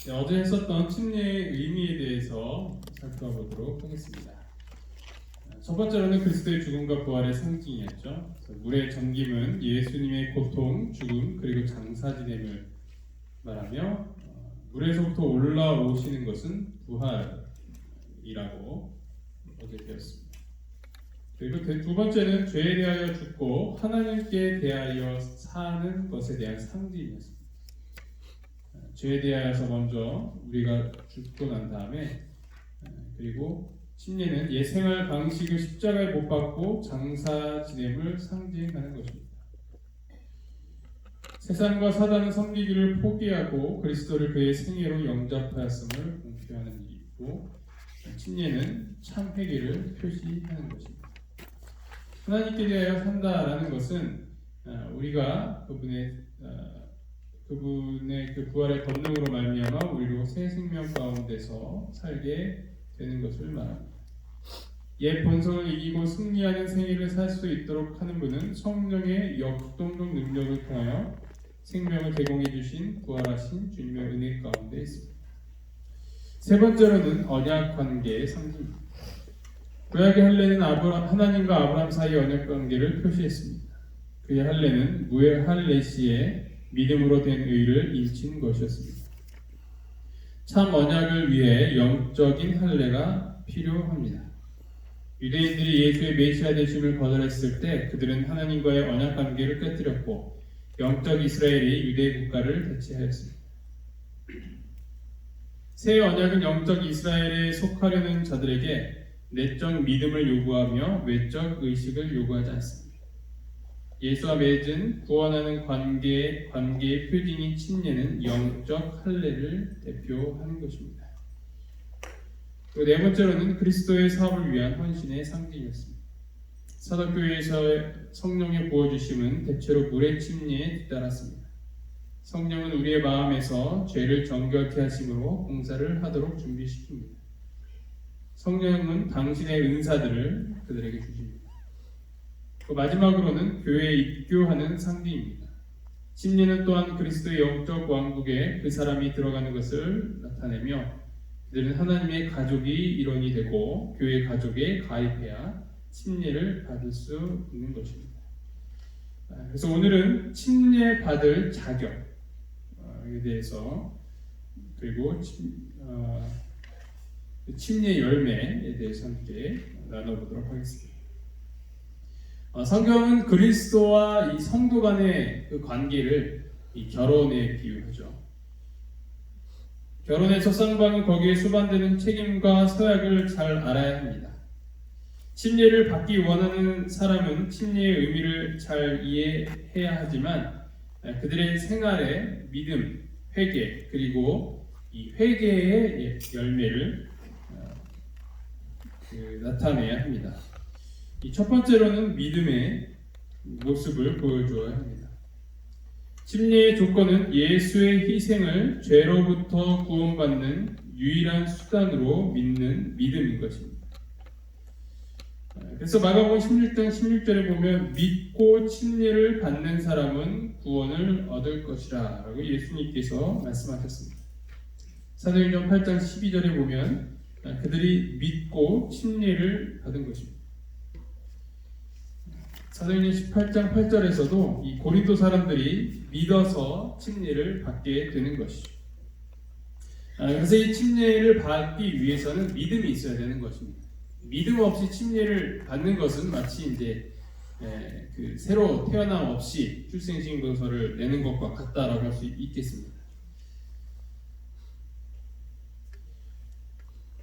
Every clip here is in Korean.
네, 어제 했었던 침례의 의미에 대해서 살펴보도록 하겠습니다. 첫 번째로는 그리스도의 죽음과 부활의 상징이었죠. 물의 잠김은 예수님의 고통, 죽음, 그리고 장사 지냄을 말하며 물에서부터 올라오시는 것은 부활이라고 어제 배웠습니다. 그리고 두 번째는 죄에 대하여 죽고 하나님께 대하여 사는 것에 대한 상징이었습니다. 죄에 대하여서 먼저 우리가 죽고 난 다음에 그리고 침례는 옛 생활 방식을 십자가에 못 박고 장사 지냄을 상징하는 것입니다. 세상과 사단은 섬기기를 포기하고 그리스도를 그의 생애로 영접하였음을 공표하는 일이고, 침례는 참 회개를 표시하는 것입니다. 하나님께 대하여 산다라는 것은 우리가 그분의 그 부활의 권능으로 말미암아 우리로 새 생명 가운데서 살게 되는 것을 말합니다. 옛 본성을 이기고 승리하는 생애를 살 수 있도록 하는 분은 성령의 역동적 능력을 통하여 생명을 제공해 주신 부활하신 주님의 은혜 가운데 있습니다. 세 번째로는 언약 관계의 상징입니다. 구약의 할례는 하나님과 아브라함 사이의 언약 관계를 표시했습니다. 그의 할례는 무의 할례 시에 믿음으로 된 의를 인친 것이었습니다. 참 언약을 위해 영적인 할례가 필요합니다. 유대인들이 예수의 메시아 되심을 거절했을 때 그들은 하나님과의 언약 관계를 깨뜨렸고 영적 이스라엘이 유대 국가를 대체하였습니다. 새 언약은 영적 이스라엘에 속하려는 자들에게 내적 믿음을 요구하며 외적 의식을 요구하지 않습니다. 예수와 맺은 구원하는 관계의 표징인 침례는 영적 할례를 대표하는 것입니다. 또 네 번째로는 그리스도의 사업을 위한 헌신의 상징이었습니다. 사도교회에서 성령의 부어주심은 대체로 물의 침례에 뒤따랐습니다. 성령은 우리의 마음에서 죄를 정결케 하심으로 봉사를 하도록 준비시킵니다. 성령은 당신의 은사들을 그들에게 주십니다. 마지막으로는 교회에 입교하는 상징입니다. 침례는 또한 그리스도의 영적 왕국에 그 사람이 들어가는 것을 나타내며 그들은 하나님의 가족이 일원이 되고 교회 가족에 가입해야 침례를 받을 수 있는 것입니다. 그래서 오늘은 침례 받을 자격에 대해서 그리고 침례 열매에 대해서 함께 나눠보도록 하겠습니다. 성경은 그리스도와 이 성도 간의 그 관계를 이 결혼에 비유하죠. 결혼에서 쌍방은 거기에 수반되는 책임과 서약을 잘 알아야 합니다. 침례를 받기 원하는 사람은 침례의 의미를 잘 이해해야 하지만 그들의 생활에 믿음, 회개, 그리고 이 회개의 열매를 나타내야 합니다. 이 첫 번째로는 믿음의 모습을 보여줘야 합니다. 침례의 조건은 예수의 희생을 죄로부터 구원받는 유일한 수단으로 믿는 믿음인 것입니다. 그래서 마가복음 16장 16절에 보면 믿고 침례를 받는 사람은 구원을 얻을 것이라 라고 예수님께서 말씀하셨습니다. 사도행전 8장 12절에 보면 그들이 믿고 침례를 받은 것입니다. 사도행전 18장 8절에서도 이 고린도 사람들이 믿어서 침례를 받게 되는 것이죠. 그래서 이 침례를 받기 위해서는 믿음이 있어야 되는 것입니다. 믿음 없이 침례를 받는 것은 마치 이제 새로 태어남 없이 출생신고서를 내는 것과 같다라고 할 수 있겠습니다.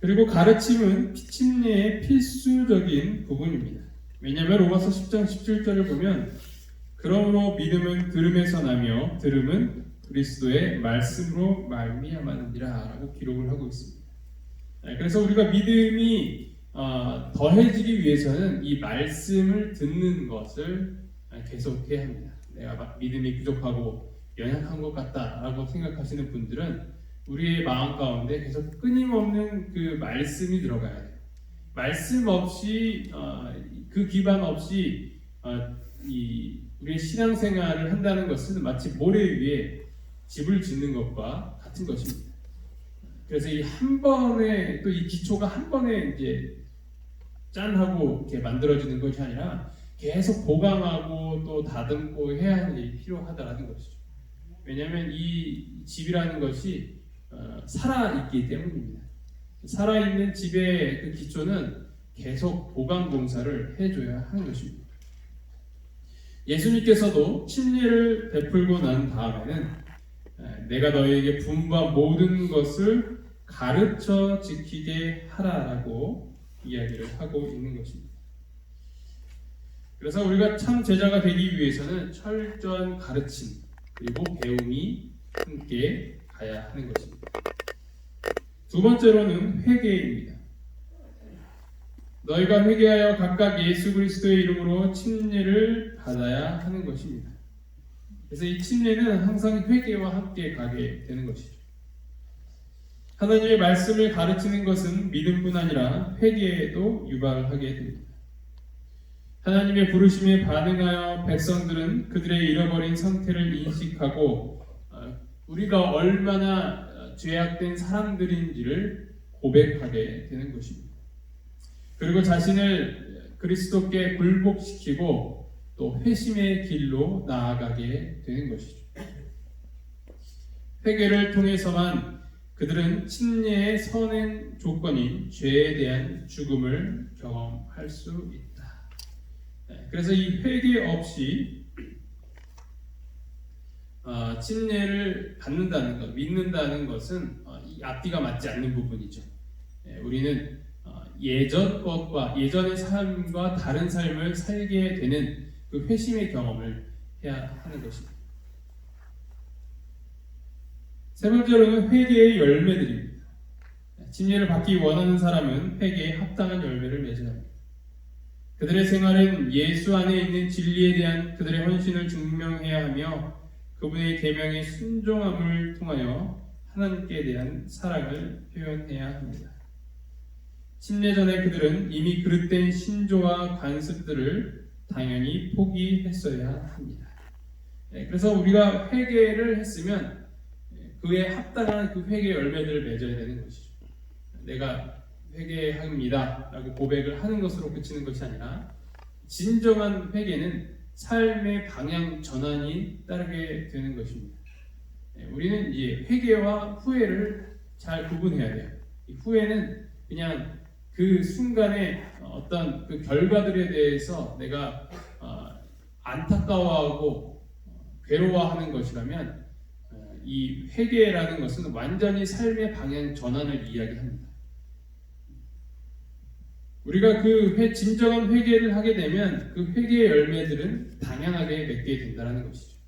그리고 가르침은 침례의 필수적인 부분입니다. 왜냐하면 로마서 10장 17절을 보면 그러므로 믿음은 들음에서 나며 들음은 그리스도의 말씀으로 말미암았느니라 라고 기록을 하고 있습니다. 그래서 우리가 믿음이 더해지기 위해서는 이 말씀을 듣는 것을 계속해야 합니다. 내가 믿음이 부족하고 연약한 것 같다라고 생각하시는 분들은 우리의 마음 가운데 계속 끊임없는 그 말씀이 들어가야 돼요. 말씀 없이 그 기반 없이 우리의 신앙생활을 한다는 것은 마치 모래 위에 집을 짓는 것과 같은 것입니다. 그래서 이 한 번에 또 이 기초가 한 번에 이제 짠 하고 이렇게 만들어지는 것이 아니라 계속 보강하고 또 다듬고 해야 하는 일이 필요하다라는 것이죠. 왜냐하면 이 집이라는 것이 살아있기 때문입니다. 살아있는 집의 그 기초는 계속 보강 공사를 해줘야 하는 것입니다. 예수님께서도 침례를 베풀고 난 다음에는 내가 너희에게 분부한 모든 것을 가르쳐 지키게 하라라고 이야기를 하고 있는 것입니다. 그래서 우리가 참 제자가 되기 위해서는 철저한 가르침 그리고 배움이 함께 가야 하는 것입니다. 두 번째로는 회개입니다. 너희가 회개하여 각각 예수 그리스도의 이름으로 침례를 받아야 하는 것입니다. 그래서 이 침례는 항상 회개와 함께 가게 되는 것이죠. 하나님의 말씀을 가르치는 것은 믿음뿐 아니라 회개에도 유발하게 됩니다. 하나님의 부르심에 반응하여 백성들은 그들의 잃어버린 상태를 인식하고 우리가 얼마나 죄악된 사람들인지를 고백하게 되는 것입니다. 그리고 자신을 그리스도께 굴복시키고 또 회심의 길로 나아가게 되는 것이죠. 회개를 통해서만 그들은 침례의 선행 조건인 죄에 대한 죽음을 경험할 수 있다. 그래서 이 회개 없이 침례를 받는다는 것, 믿는다는 것은 이 앞뒤가 맞지 않는 부분이죠. 우리는 예전 것과 예전의 삶과 다른 삶을 살게 되는 그 회심의 경험을 해야 하는 것입니다. 세 번째로는 회개의 열매들입니다. 침례를 받기 원하는 사람은 회개에 합당한 열매를 맺어야 합니다. 그들의 생활은 예수 안에 있는 진리에 대한 그들의 헌신을 증명해야 하며 그분의 계명에 순종함을 통하여 하나님께 대한 사랑을 표현해야 합니다. 침례 전에 그들은 이미 그릇된 신조와 관습들을 당연히 포기했어야 합니다. 그래서 우리가 회개를 했으면 그에 합당한 그 회개 열매들을 맺어야 되는 것이죠. 내가 회개합니다 라고 고백을 하는 것으로 그치는 것이 아니라 진정한 회개는 삶의 방향 전환이 따르게 되는 것입니다. 우리는 이제 회개와 후회를 잘 구분해야 돼요. 이 후회는 그냥 그 순간에 어떤 그 결과들에 대해서 내가 안타까워하고 괴로워하는 것이라면 이 회개라는 것은 완전히 삶의 방향 전환을 이야기합니다. 우리가 그 진정한 회개를 하게 되면 그 회개의 열매들은 당연하게 맺게 된다는 것이죠.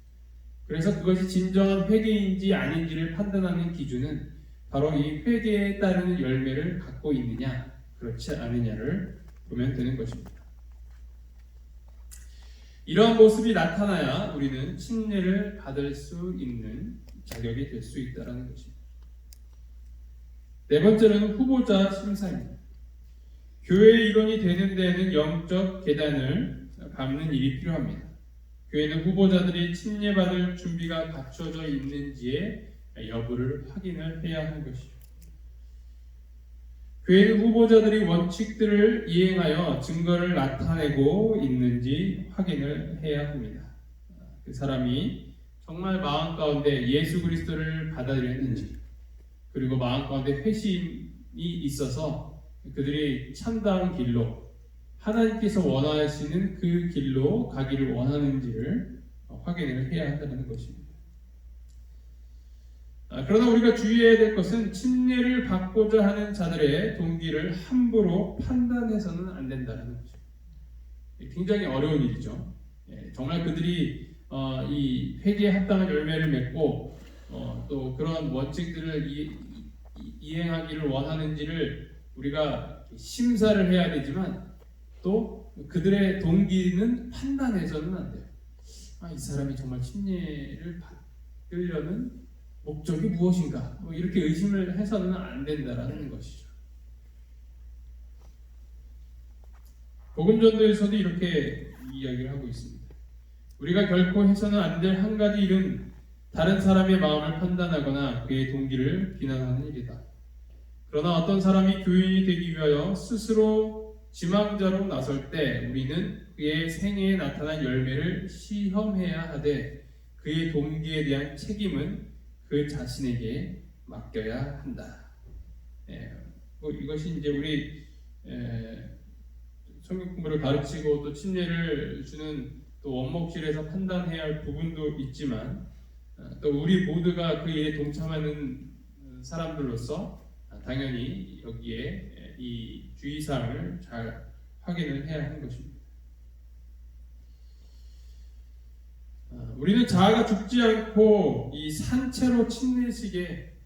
그래서 그것이 진정한 회개인지 아닌지를 판단하는 기준은 바로 이 회개에 따르는 열매를 갖고 있느냐 그렇지 않느냐를 보면 되는 것입니다. 이러한 모습이 나타나야 우리는 침례를 받을 수 있는 자격이 될 수 있다는 것입니다. 네 번째로는 후보자 심사입니다. 교회의 일원이 되는 데에는 영적 계단을 밟는 일이 필요합니다. 교회는 후보자들이 침례받을 준비가 갖춰져 있는지의 여부를 확인을 해야 하는 것이죠. 교회는 후보자들이 원칙들을 이행하여 증거를 나타내고 있는지 확인을 해야 합니다. 그 사람이 정말 마음 가운데 예수 그리스도를 받아들였는지 그리고 마음 가운데 회심이 있어서 그들이 참다운 길로 하나님께서 원하시는 그 길로 가기를 원하는지를 확인을 해야 한다는 것입니다. 그러나 우리가 주의해야 될 것은 침례를 받고자 하는 자들의 동기를 함부로 판단해서는 안 된다는 것입니다. 굉장히 어려운 일이죠. 정말 그들이 이 회개에 합당한 열매를 맺고 또 그런 원칙들을 이행하기를 원하는지를 우리가 심사를 해야 되지만 또 그들의 동기는 판단해서는 안 돼요. 이 사람이 정말 침례를 받으려는 목적이 무엇인가? 이렇게 의심을 해서는 안 된다라는 것이죠. 복음전도에서도 이렇게 이야기를 하고 있습니다. 우리가 결코 해서는 안 될 한 가지 일은 다른 사람의 마음을 판단하거나 그의 동기를 비난하는 일이다. 그러나 어떤 사람이 교인이 되기 위하여 스스로 지망자로 나설 때 우리는 그의 생애에 나타난 열매를 시험해야 하되 그의 동기에 대한 책임은 그 자신에게 맡겨야 한다. 이것이 이제 우리 성경 공부를 가르치고 또 침례를 주는 또 원목실에서 판단해야 할 부분도 있지만 또 우리 모두가 그 일에 동참하는 사람들로서 당연히 여기에 이 주의사항을 잘 확인을 해야 하는 것입니다. 우리는 자아가 죽지 않고 이 산채로 침례식에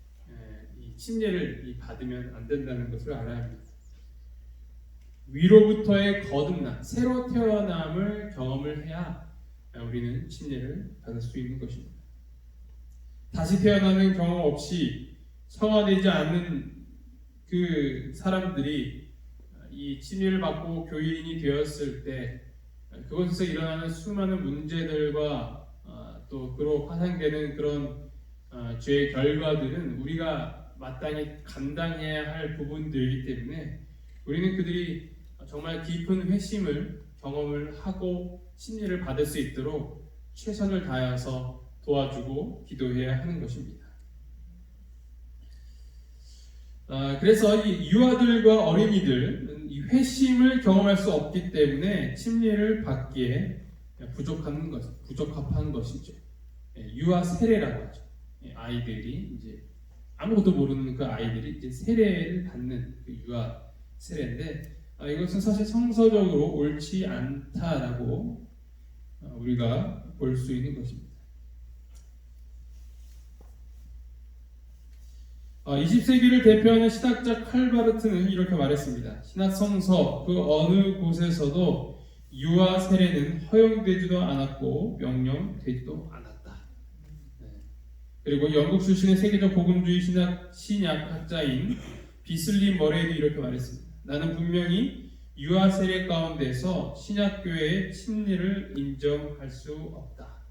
이 침례를 받으면 안 된다는 것을 알아야 합니다. 위로부터의 거듭남, 새로 태어남을 경험을 해야 우리는 침례를 받을 수 있는 것입니다. 다시 태어나는 경험 없이 성화되지 않는 그 사람들이 이 침례를 받고 교인이 되었을 때 그것에서 일어나는 수많은 문제들과 또 그로 파생되는 그런 죄의 결과들은 우리가 마땅히 감당해야 할 부분들이기 때문에 우리는 그들이 정말 깊은 회심을 경험을 하고 침례를 받을 수 있도록 최선을 다해서 도와주고 기도해야 하는 것입니다. 그래서 이 유아들과 어린이들은 이 회심을 경험할 수 없기 때문에 침례를 받기에 부적합한 것이죠. 유아 세례라고 하죠. 아이들이 이제 아무것도 모르는 그 아이들이 이제 세례를 받는 그 유아 세례인데 이것은 사실 성서적으로 옳지 않다라고 우리가 볼 수 있는 것입니다. 20세기를 대표하는 신학자 칼바르트는 이렇게 말했습니다. 신학성서 그 어느 곳에서도 유아 세례는 허용되지도 않았고 명령되지도 않았다. 그리고 영국 출신의 세계적 복음주의 신약학자인 비슬리 머레이도 이렇게 말했습니다. 나는 분명히 유아 세례 가운데서 신약교회의 침례를 인정할 수 없다.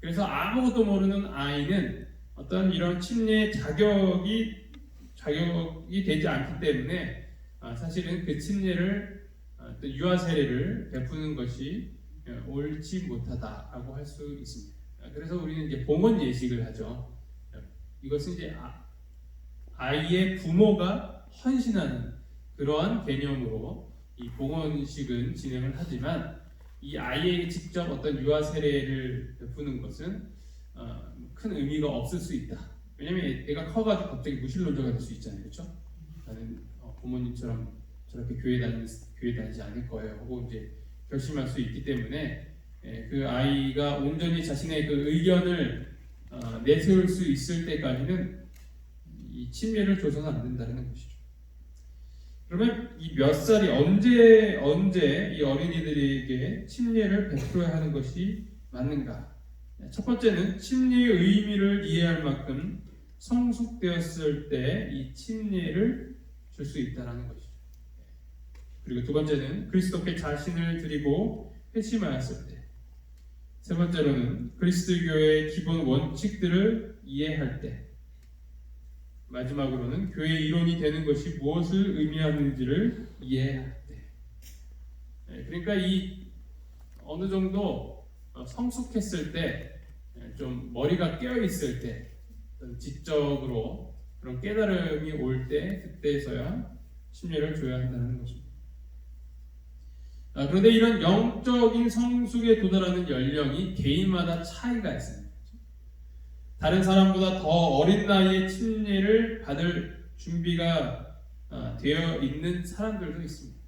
그래서 아무것도 모르는 아이는 어떤 이런 침례의 자격이 되지 않기 때문에 사실은 그 침례를 유아 세례를 베푸는 것이 옳지 못하다라고 할 수 있습니다. 그래서 우리는 이제 봉헌 예식을 하죠. 이것은 이제 아이의 부모가 헌신하는 그러한 개념으로 이 봉헌식은 진행을 하지만 이 아이에게 직접 어떤 유아 세례를 베푸는 것은 큰 의미가 없을 수 있다. 왜냐면 애가 커가지고 갑자기 무신론자가 될 수 있잖아요, 그렇죠? 나는 부모님처럼 저렇게 교회 다니지 않을 거예요 하고 이제 결심할 수 있기 때문에 그 아이가 온전히 자신의 그 의견을 내세울 수 있을 때까지는 이 침례를 줘서는 안 된다는 것이죠. 그러면 이 몇 살이 언제 이 어린이들에게 침례를 베풀어야 하는 것이 맞는가? 첫 번째는 침례의 의미를 이해할 만큼 성숙되었을 때 이 침례를 줄 수 있다는 것이죠. 그리고 두 번째는 그리스도께 자신을 드리고 회심하였을 때, 세 번째로는 그리스도교의 기본 원칙들을 이해할 때, 마지막으로는 교회의 이론이 되는 것이 무엇을 의미하는지를 이해할 때. 그러니까 이 어느 정도 성숙했을 때, 좀 머리가 깨어 있을 때, 지적으로 그런 깨달음이 올 때, 그때서야 침례를 줘야 한다는 것입니다. 그런데 이런 영적인 성숙에 도달하는 연령이 개인마다 차이가 있습니다. 다른 사람보다 더 어린 나이에 침례를 받을 준비가 되어 있는 사람들도 있습니다.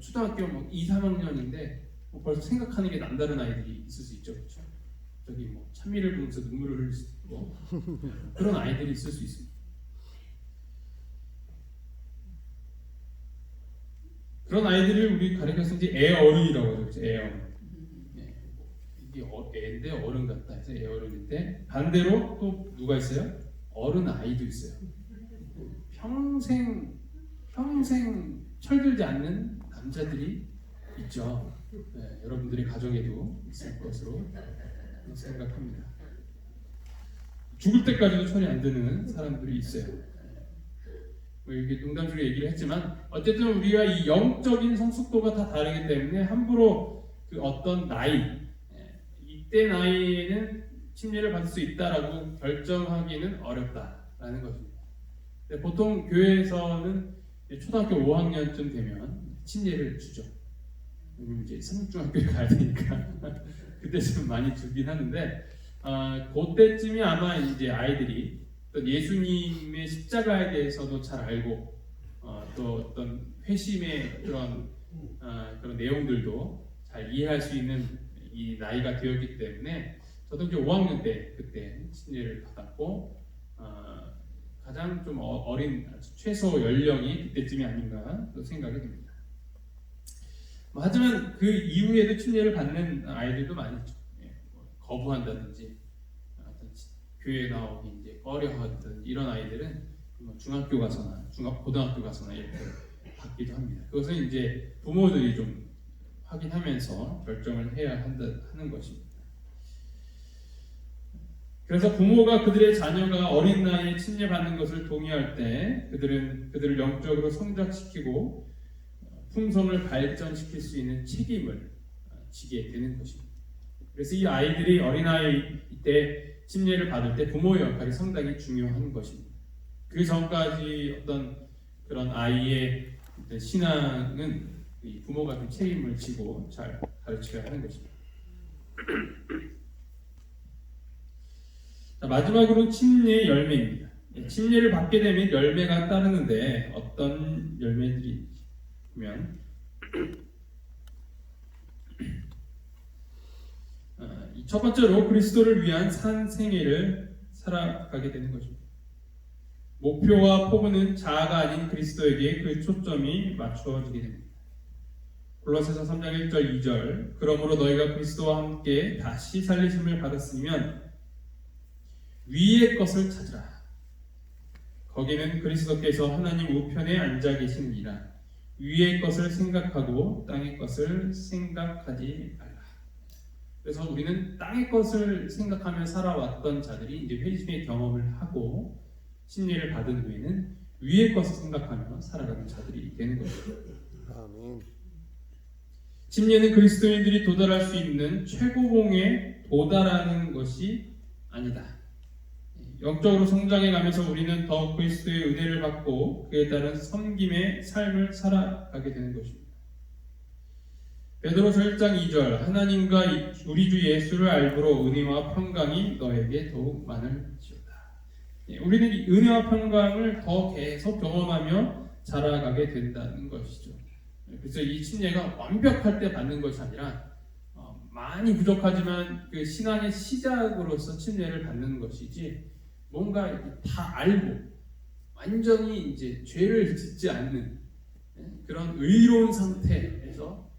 초등학교 2, 3학년인데 벌써 생각하는 게 남다른 아이들이 있을 수 있죠, 그렇죠? 저기 찬미를 보면서 눈물을 흘릴 수도 있고 그런 아이들이 있을 수 있습니다. 그런 아이들을 우리 가르쳐서 이제 애어른이라고 하죠, 애어른. 이게 애인데 어른 같다 해서 애어른인데 반대로 또 누가 있어요? 어른 아이도 있어요. 평생 철들지 않는 남자들이 있죠. 여러분들의 가정에도 있을 것으로 생각합니다. 죽을 때까지도 철이 안 드는 사람들이 있어요. 뭐 이렇게 농담식으로 얘기를 했지만 어쨌든 우리가 이 영적인 성숙도가 다 다르기 때문에 함부로 그 어떤 나이, 이때 나이에는 침례를 받을 수 있다라고 결정하기는 어렵다라는 것입니다. 보통 교회에서는 초등학교 5학년쯤 되면 침례를 주죠. 이제 성중학교에 가야 되니까 그때 좀 많이 주긴 하는데 그때쯤이 아마 이제 아이들이 또 예수님의 십자가에 대해서도 잘 알고 또 어떤 회심의 그런 내용들도 잘 이해할 수 있는 이 나이가 되었기 때문에 저도 이제 5학년 때 그때 침례를 받았고 가장 좀 어린 최소 연령이 그때쯤이 아닌가 또 생각이 듭니다. 하지만 그 이후에도 침례를 받는 아이들도 많이 있죠. 거부한다든지 교회 나오기 이제 꺼려하던 이런 아이들은 중학교 가서나 고등학교 가서나 이렇게 받기도 합니다. 그것은 이제 부모들이 좀 확인하면서 결정을 해야 하는 것입니다. 그래서 부모가 그들의 자녀가 어린 나이에 침례받는 것을 동의할 때 그들을 영적으로 성장시키고 품성을 발전시킬 수 있는 책임을 지게 되는 것입니다. 그래서 이 아이들이 어린아이 때 침례를 받을 때 부모의 역할이 상당히 중요한 것입니다. 그 전까지 어떤 그런 아이의 어떤 신앙은 이 부모가 좀 책임을 지고 잘 가르쳐야 하는 것입니다. 자, 마지막으로 침례의 열매입니다. 침례를 받게 되면 열매가 따르는데 어떤 열매들이 보면 첫 번째로 그리스도를 위한 산 생애를 살아가게 되는 것입니다. 목표와 포부는 자아가 아닌 그리스도에게 그 초점이 맞추어지게 됩니다. 골로새서 3장 1절 2절 그러므로 너희가 그리스도와 함께 다시 살리심을 받았으면 위의 것을 찾으라. 거기는 그리스도께서 하나님 우편에 앉아 계시니라. 위의 것을 생각하고 땅의 것을 생각하지 말라. 그래서 우리는 땅의 것을 생각하며 살아왔던 자들이 이제 회심의 경험을 하고 침례를 받은 후에는 위의 것을 생각하며 살아가는 자들이 되는 것입니다. 아멘. 침례는 그리스도인들이 도달할 수 있는 최고봉에 도달하는 것이 아니다. 영적으로 성장해가면서 우리는 더 그리스도의 은혜를 받고 그에 따른 섬김의 삶을 살아가게 되는 것입니다. 베드로서 1장 2절 하나님과 우리 주 예수를 알므로 은혜와 평강이 너에게 더욱 많을지어다. 우리는 이 은혜와 평강을 더 계속 경험하며 자라가게 된다는 것이죠. 그래서 이 침례가 완벽할 때 받는 것이 아니라 많이 부족하지만 그 신앙의 시작으로서 침례를 받는 것이지 뭔가 다 알고 완전히 이제 죄를 짓지 않는 그런 의로운 상태에서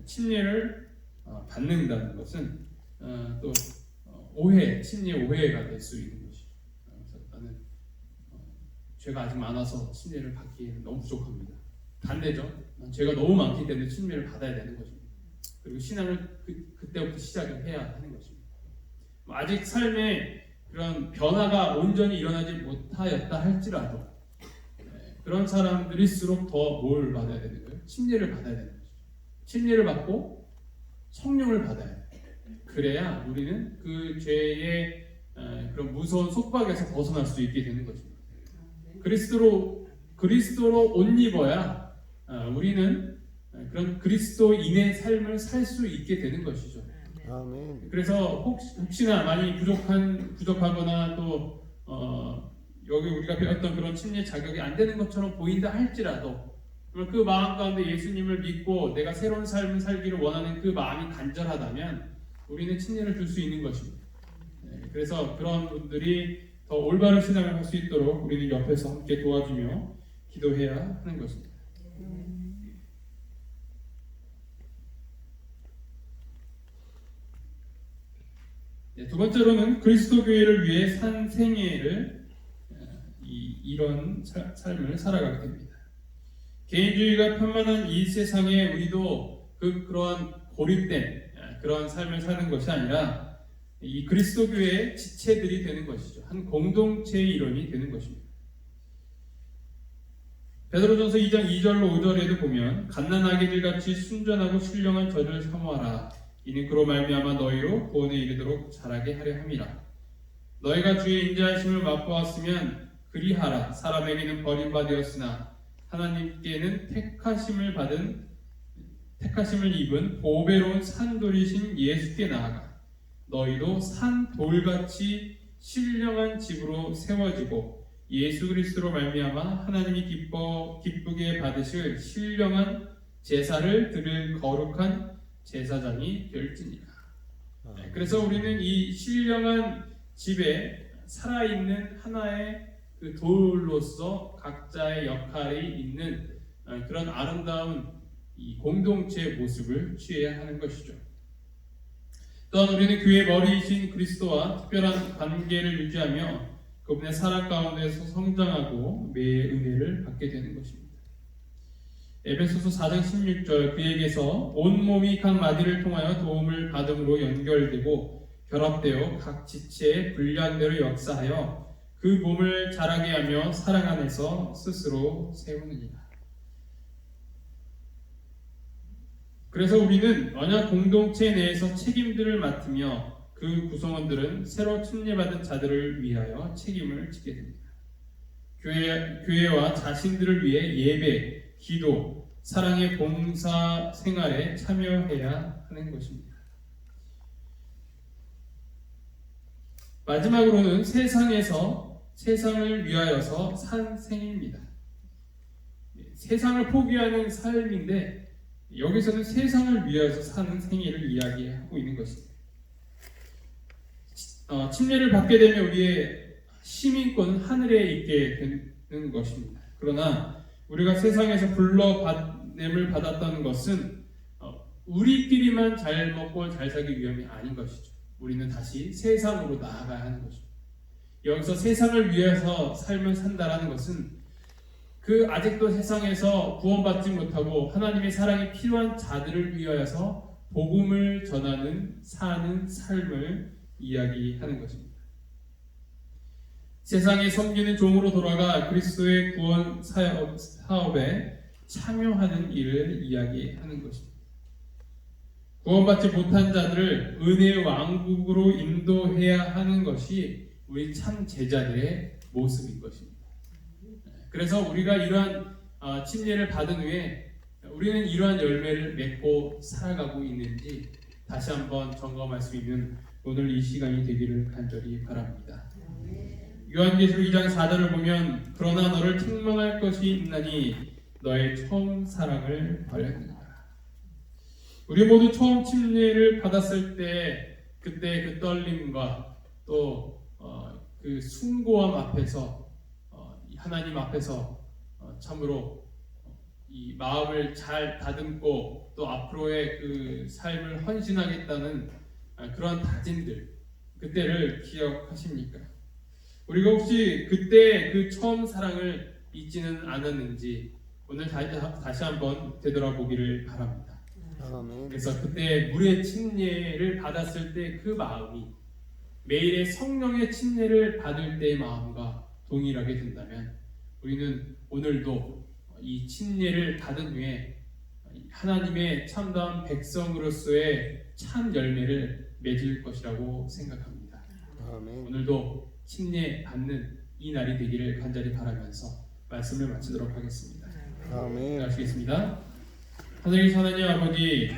침례를 받는다는 것은 또 침례 오해가 될 수 있는 것이죠. 그래서 나는 죄가 아직 많아서 침례를 받기에는 너무 부족합니다. 반대죠. 죄가 너무 많기 때문에 침례를 받아야 되는 것입니다. 그리고 신앙을 그때부터 시작을 해야 하는 것입니다. 아직 삶에 그런 변화가 온전히 일어나지 못하였다 할지라도 그런 사람들일수록 더 뭘 받아야 되는 거예요? 침례를 받아야 되는 거죠. 침례를 받고 성령을 받아야 돼요. 그래야 우리는 그 죄의 그런 무서운 속박에서 벗어날 수 있게 되는 것입니다. 그리스도로 옷 입어야 우리는 그런 그리스도인의 삶을 살 수 있게 되는 것이죠. 아멘. 그래서 혹시나 많이 부족하거나 또 여기 우리가 배웠던 그런 침례 자격이 안 되는 것처럼 보인다 할지라도 그 마음 가운데 예수님을 믿고 내가 새로운 삶을 살기를 원하는 그 마음이 간절하다면 우리는 침례를 줄 수 있는 것입니다. 그래서 그런 분들이 더 올바른 신앙을 할 수 있도록 우리는 옆에서 함께 도와주며 기도해야 하는 것입니다. 두 번째로는 그리스도 교회를 위해 산 생애를 이런 삶을 살아가게 됩니다. 개인주의가 편만한 이 세상에 우리도 그러한 고립된 그런 삶을 사는 것이 아니라 이 그리스도 교회의 지체들이 되는 것이죠. 한 공동체의 일원이 되는 것입니다. 베드로전서 2장 2절로 5절에도 보면 갓난아기들 같이 순전하고 신령한 젖을 사모하라. 이는 그로 말미암아 너희로 구원에 이르도록 자라게 하려 함이라. 너희가 주의 인자하심을 맛보았으면 그리하라. 사람에게는 버림받았으나 하나님께는 택하심을 입은 보배로운 산돌이신 예수께 나아가 너희도 산 돌같이 신령한 집으로 세워지고 예수 그리스도로 말미암아 하나님이 기쁘게 받으실 신령한 제사를 드릴 거룩한 제사장이 될지니라. 그래서 우리는 이 신령한 집에 살아있는 하나의 그 돌로서 각자의 역할이 있는 그런 아름다운 이 공동체의 모습을 취해야 하는 것이죠. 또한 우리는 그의 머리이신 그리스도와 특별한 관계를 유지하며 그분의 사랑 가운데서 성장하고 매의 은혜를 받게 되는 것입니다. 에베소서 4장 16절 그에게서 온몸이 각 마디를 통하여 도움을 받음으로 연결되고 결합되어 각 지체의 분량대로 역사하여 그 몸을 자라게 하며 사랑 안에서 스스로 세우느니라. 그래서 우리는 언약 공동체 내에서 책임들을 맡으며 그 구성원들은 새로 침례받은 자들을 위하여 책임을 지게 됩니다. 교회와 자신들을 위해 예배, 기도, 사랑의 봉사 생활에 참여해야 하는 것입니다. 마지막으로는 세상을 위하여서 산 생입니다. 세상을 포기하는 삶인데 여기서는 세상을 위하여서 사는 생애를 이야기하고 있는 것입니다. 침례를 받게 되면 우리의 시민권은 하늘에 있게 되는 것입니다. 그러나 우리가 세상에서 불러냄을 받았다는 것은 우리끼리만 잘 먹고 잘 살기 위함이 아닌 것이죠. 우리는 다시 세상으로 나아가야 하는 것입니다. 여기서 세상을 위해서 삶을 산다라는 것은 그 아직도 세상에서 구원받지 못하고 하나님의 사랑이 필요한 자들을 위하여서 복음을 전하는 사는 삶을 이야기하는 것입니다. 세상에 섬기는 종으로 돌아가 그리스도의 구원 사업에 참여하는 일을 이야기하는 것입니다. 구원받지 못한 자들을 은혜의 왕국으로 인도해야 하는 것이 우리 참 제자들의 모습인 것입니다. 그래서 우리가 이러한 침례를 받은 후에 우리는 이러한 열매를 맺고 살아가고 있는지 다시 한번 점검할 수 있는 오늘 이 시간이 되기를 간절히 바랍니다. 요한계시록 2장 4절을 보면 그러나 너를 책망할 것이 있나니 너의 처음 사랑을 버렸느니라. 우리 모두 처음 침례를 받았을 때 그때 그 떨림과 또 그 숭고함 앞에서 하나님 앞에서 참으로 이 마음을 잘 다듬고 또 앞으로의 그 삶을 헌신하겠다는 그런 다짐들 그때를 기억하십니까? 우리가 혹시 그때 그 처음 사랑을 잊지는 않았는지 오늘 다시 한번 되돌아보기를 바랍니다. 그래서 그때 물의 침례를 받았을 때 그 마음이 매일의 성령의 침례를 받을 때의 마음과 동일하게 된다면 우리는 오늘도 이 침례를 받은 후에 하나님의 참다운 백성으로서의 참 열매를 맺을 것이라고 생각합니다. 아멘. 오늘도 침례 받는 이 날이 되기를 간절히 바라면서 말씀을 마치도록 하겠습니다. 아멘. 기도하시겠습니다. 하늘의 하나님 아버지,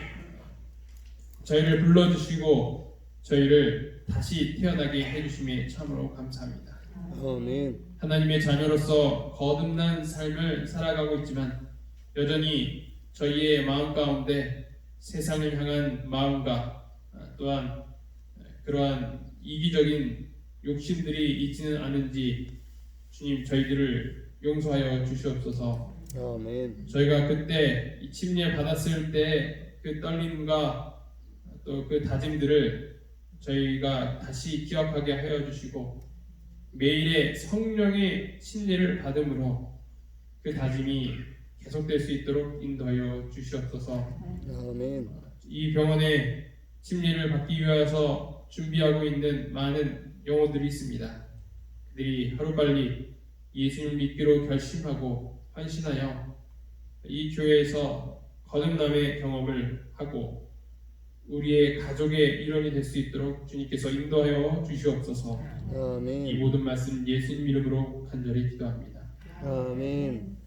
저희를 불러주시고 저희를 다시 태어나게 해주심에 참으로 감사합니다. 아멘. 하나님의 자녀로서 거듭난 삶을 살아가고 있지만 여전히 저희의 마음 가운데 세상을 향한 마음과 또한 그러한 이기적인 욕심들이 있지는 않은지 주님 저희들을 용서하여 주시옵소서. 아멘. 저희가 그때 이 침례 받았을 때 그 떨림과 또 그 다짐들을 저희가 다시 기억하게 하여 주시고 매일의 성령의 침례를 받음으로 그 다짐이 계속될 수 있도록 인도하여 주시옵소서. 아멘. 이 병원에 침례를 받기 위해서 준비하고 있는 많은 영혼들이 있습니다. 그들이 하루빨리 예수님을 믿기로 결심하고 헌신하여 이 교회에서 거듭남의 경험을 하고 우리의 가족의 일원이 될 수 있도록 주님께서 인도하여 주시옵소서. 이 아멘. 모든 말씀 예수님 이름으로 간절히 기도합니다. 아멘.